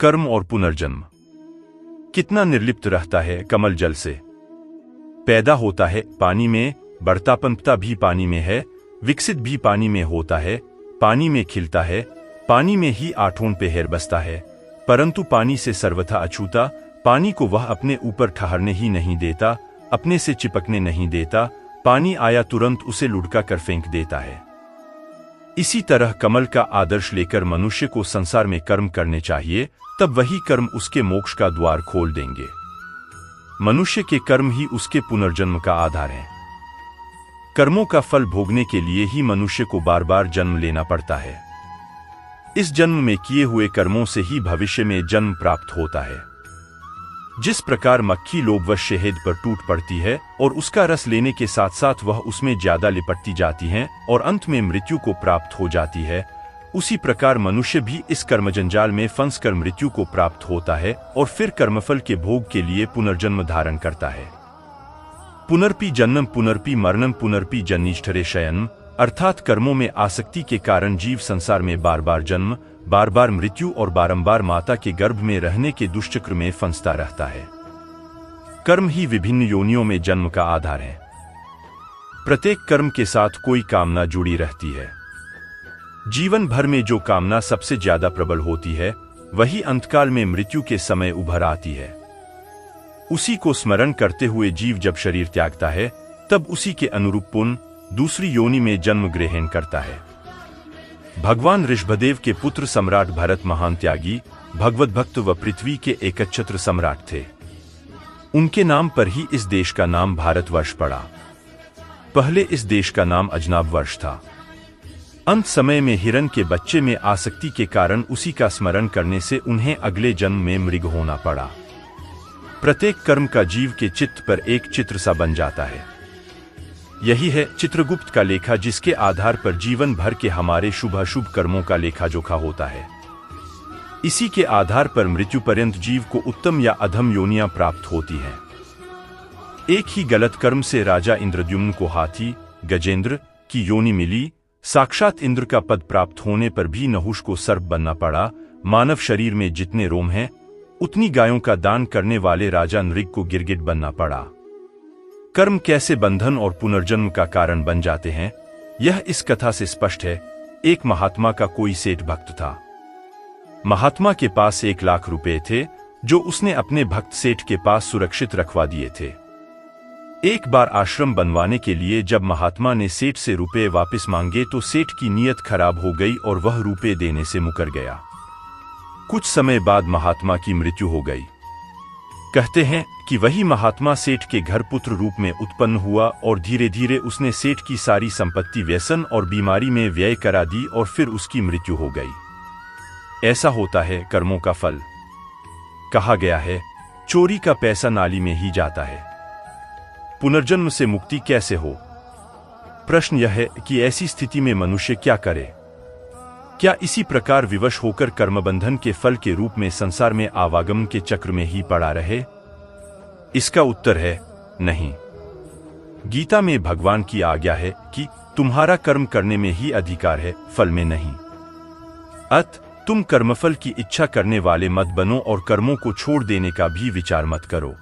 कर्म और पुनर्जन्म कितना निर्लिप्त रहता है कमल जल से। पैदा होता है पानी में, बढ़ता पनपता भी पानी में है, विकसित भी पानी में होता है, पानी में खिलता है, पानी में ही आठों पहर बसता है, परंतु पानी से सर्वथा अछूता, पानी को वह अपने ऊपर ठहरने ही नहीं देता, अपने से चिपकने नहीं देता, पानी आया तुरंत उसे लुढ़का कर फेंक देता है। इसी तरह कमल का आदर्श लेकर मनुष्य को संसार में कर्म करने चाहिए, तब वही कर्म उसके मोक्ष का द्वार खोल देंगे। मनुष्य के कर्म ही उसके पुनर्जन्म का आधार है। कर्मों का फल भोगने के लिए ही मनुष्य को बार बार जन्म लेना पड़ता है। इस जन्म में किए हुए कर्मों से ही भविष्य में जन्म प्राप्त होता है। जिस प्रकार मक्खी लोभवश शहद पर टूट पड़ती है और उसका रस लेने के साथ साथ वह उसमें ज्यादा लिपटती जाती है और अंत में मृत्यु को प्राप्त हो जाती है, उसी प्रकार मनुष्य भी इस कर्मजंजाल में फंसकर मृत्यु को प्राप्त होता है और फिर कर्मफल के भोग के लिए पुनर्जन्म धारण करता है। पुनर्पि जन्म पुनर्पि मरणम पुनर्पि जन्निष्ठरे शयनम, अर्थात कर्मों में आसक्ति के कारण जीव संसार में बार बार जन्म, बार बार मृत्यु और बारंबार माता के गर्भ में रहने के दुष्चक्र में फंसता रहता है। कर्म ही विभिन्न योनियों में जन्म का आधार है। प्रत्येक कर्म के साथ कोई कामना जुड़ी रहती है। जीवन भर में जो कामना सबसे ज्यादा प्रबल होती है, वही अंतकाल में मृत्यु के समय उभर आती है। उसी को स्मरण करते हुए जीव जब शरीर त्यागता है, तब उसी के अनुरूप पुनः दूसरी योनि में जन्म ग्रहण करता है। भगवान ऋषभदेव के पुत्र सम्राट भरत महान त्यागी, भगवत भक्त व पृथ्वी के एकच्छत्र सम्राट थे। उनके नाम पर ही इस देश का नाम भारतवर्ष पड़ा। पहले इस देश का नाम अजनाब वर्ष था। अंत समय में हिरण के बच्चे में आसक्ति के कारण उसी का स्मरण करने से उन्हें अगले जन्म में मृग होना पड़ा। प्रत्येक कर्म का जीव के चित्त पर एक चित्र सा बन जाता है। यही है चित्रगुप्त का लेखा, जिसके आधार पर जीवन भर के हमारे शुभ कर्मों का लेखा जोखा होता है। इसी के आधार पर मृत्यु पर्यंत जीव को उत्तम या अधम योनियां प्राप्त होती हैं। एक ही गलत कर्म से राजा इंद्रद्युम्न को हाथी, गजेंद्र की योनि मिली। साक्षात इंद्र का पद प्राप्त होने पर भी नहुष को सर्प बनना पड़ा। मानव शरीर में जितने रोम हैं, उतनी गायों का दान करने वाले राजा नृग को गिरगिट बनना पड़ा। कर्म कैसे बंधन और पुनर्जन्म का कारण बन जाते हैं, यह इस कथा से स्पष्ट है। एक महात्मा का कोई सेठ भक्त था। महात्मा के पास 1 लाख रुपए थे, जो उसने अपने भक्त सेठ के पास सुरक्षित रखवा दिए थे। एक बार आश्रम बनवाने के लिए जब महात्मा ने सेठ से रुपए वापस मांगे, तो सेठ की नीयत खराब हो गई और वह रुपए देने से मुकर गया। कुछ समय बाद महात्मा की मृत्यु हो गई। कहते हैं कि वही महात्मा सेठ के घर पुत्र रूप में उत्पन्न हुआ और धीरे धीरे उसने सेठ की सारी संपत्ति व्यसन और बीमारी में व्यय करा दी और फिर उसकी मृत्यु हो गई। ऐसा होता है कर्मों का फल। कहा गया है, चोरी का पैसा नाली में ही जाता है। पुनर्जन्म से मुक्ति कैसे हो? प्रश्न यह है कि ऐसी स्थिति में मनुष्य क्या करे? क्या इसी प्रकार विवश होकर कर्मबंधन के फल के रूप में संसार में आवागमन के चक्र में ही पड़ा रहे? इसका उत्तर है नहीं। गीता में भगवान की आज्ञा है कि तुम्हारा कर्म करने में ही अधिकार है, फल में नहीं। अत तुम कर्मफल की इच्छा करने वाले मत बनो और कर्मों को छोड़ देने का भी विचार मत करो।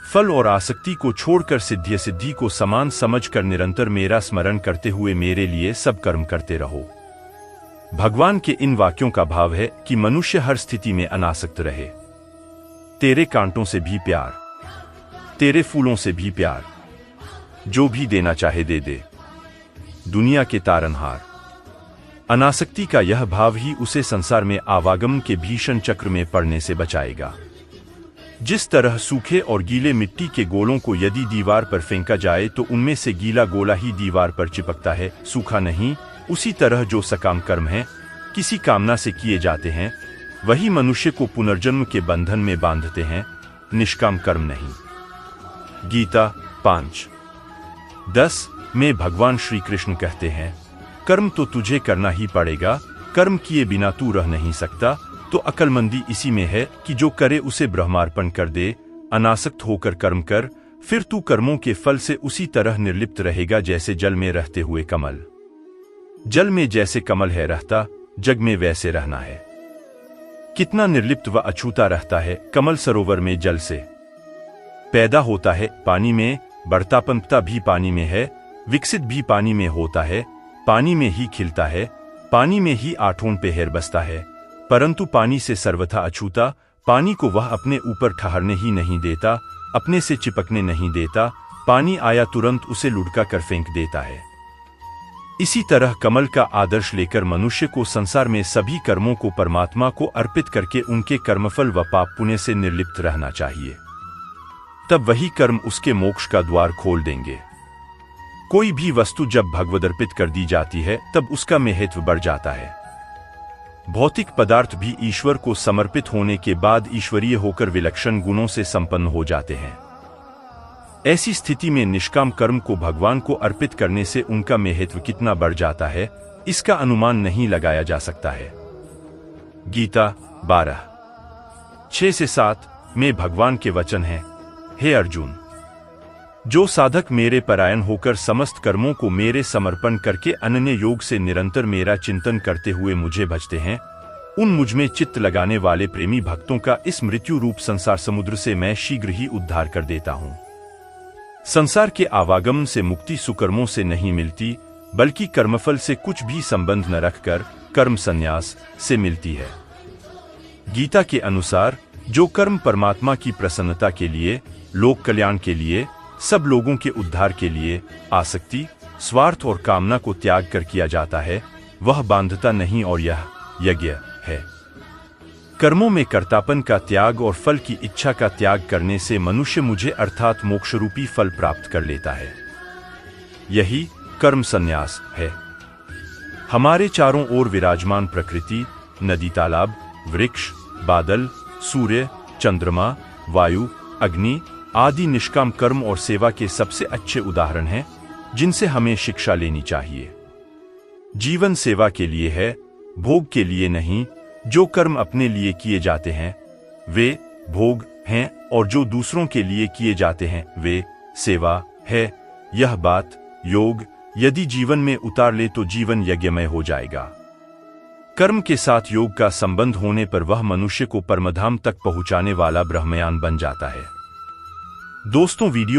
फल और आसक्ति को छोड़कर सिद्धि को समान समझकर निरंतर मेरा स्मरण करते हुए मेरे लिए सब कर्म करते रहो। भगवान के इन वाक्यों का भाव है कि मनुष्य हर स्थिति में अनासक्त रहे। तेरे कांटों से भी प्यार, तेरे फूलों से भी प्यार, जो भी देना चाहे दे दे, दुनिया के तारनहार। अनासक्ति का यह भाव ही उसे संसार में आवागमन के भीषण चक्र में पड़ने से बचाएगा। जिस तरह सूखे और गीले मिट्टी के गोलों को यदि दीवार पर फेंका जाए तो उनमें से गीला गोला ही दीवार पर चिपकता है, सूखा नहीं, उसी तरह जो सकाम कर्म है, किसी कामना से किए जाते हैं, वही मनुष्य को पुनर्जन्म के बंधन में बांधते हैं, निष्काम कर्म नहीं। गीता 5:10 में भगवान श्री कृष्ण कहते हैं, कर्म तो तुझे करना ही पड़ेगा, कर्म किए बिना तू रह नहीं सकता। तो अकलमंदी इसी में है कि जो करे उसे ब्रह्मार्पण कर दे, अनासक्त होकर कर्म कर, फिर तू कर्मों के फल से उसी तरह निर्लिप्त रहेगा जैसे जल में रहते हुए कमल। जल में जैसे कमल है रहता, जग में वैसे रहना है। कितना निर्लिप्त व अछूता रहता है कमल सरोवर में जल से पैदा होता है पानी में, बढ़ता पनपता भी पानी में है, विकसित भी पानी में होता है, पानी में ही खिलता है, पानी में ही आठों पहर बसता है, परंतु पानी से सर्वथा अछूता, पानी को वह अपने ऊपर ठहरने ही नहीं देता, अपने से चिपकने नहीं देता, पानी आया तुरंत उसे लुढ़का कर फेंक देता है। इसी तरह कमल का आदर्श लेकर मनुष्य को संसार में सभी कर्मों को परमात्मा को अर्पित करके उनके कर्मफल व पाप पुण्य से निर्लिप्त रहना चाहिए। तब वही कर्म उसके मोक्ष का द्वार खोल देंगे। कोई भी वस्तु जब भगवदर्पित कर दी जाती है तब उसका महत्व बढ़ जाता है। भौतिक पदार्थ भी ईश्वर को समर्पित होने के बाद ईश्वरीय होकर विलक्षण गुणों से संपन्न हो जाते हैं। ऐसी स्थिति में निष्काम कर्म को भगवान को अर्पित करने से उनका महत्व कितना बढ़ जाता है, इसका अनुमान नहीं लगाया जा सकता है। गीता 12:6-7 में भगवान के वचन हैं, हे अर्जुन, जो साधक मेरे परायण होकर समस्त कर्मों को मेरे समर्पण करके अनन्य योग से निरंतर मेरा चिंतन करते हुए मुझे भजते हैं, उन मुझमें चित्त लगाने वाले प्रेमी भक्तों का इस मृत्यु रूप संसार समुद्र से मैं शीघ्र ही उद्धार कर देता हूं। संसार के आवागमन से मुक्ति सुकर्मों से नहीं मिलती, बल्कि कर्मफल से कुछ भी संबंध न रखकर कर्म संन्यास से मिलती है। गीता के अनुसार जो कर्म परमात्मा की प्रसन्नता के लिए, लोक कल्याण के लिए, सब लोगों के उद्धार के लिए आसक्ति, स्वार्थ और कामना को त्याग कर किया जाता है, वह बांधता नहीं और यह यज्ञ है। कर्मों में कर्तापन का त्याग और फल की इच्छा का त्याग करने से मनुष्य मुझे अर्थात मोक्ष रूपी फल प्राप्त कर लेता है। यही कर्म संन्यास है। हमारे चारों ओर विराजमान प्रकृति, नदी, तालाब, वृक्ष, बादल, सूर्य, चंद्रमा, वायु, अग्नि आदि निष्काम कर्म और सेवा के सबसे अच्छे उदाहरण हैं, जिनसे हमें शिक्षा लेनी चाहिए। जीवन सेवा के लिए है, भोग के लिए नहीं। जो कर्म अपने लिए किए जाते हैं वे भोग हैं, और जो दूसरों के लिए किए जाते हैं वे सेवा है। यह बात योग यदि जीवन में उतार ले तो जीवन यज्ञमय हो जाएगा। कर्म के साथ योग का संबंध होने पर वह मनुष्य को परमधाम तक पहुंचाने वाला ब्रह्मयान बन जाता है। दोस्तों, वीडियो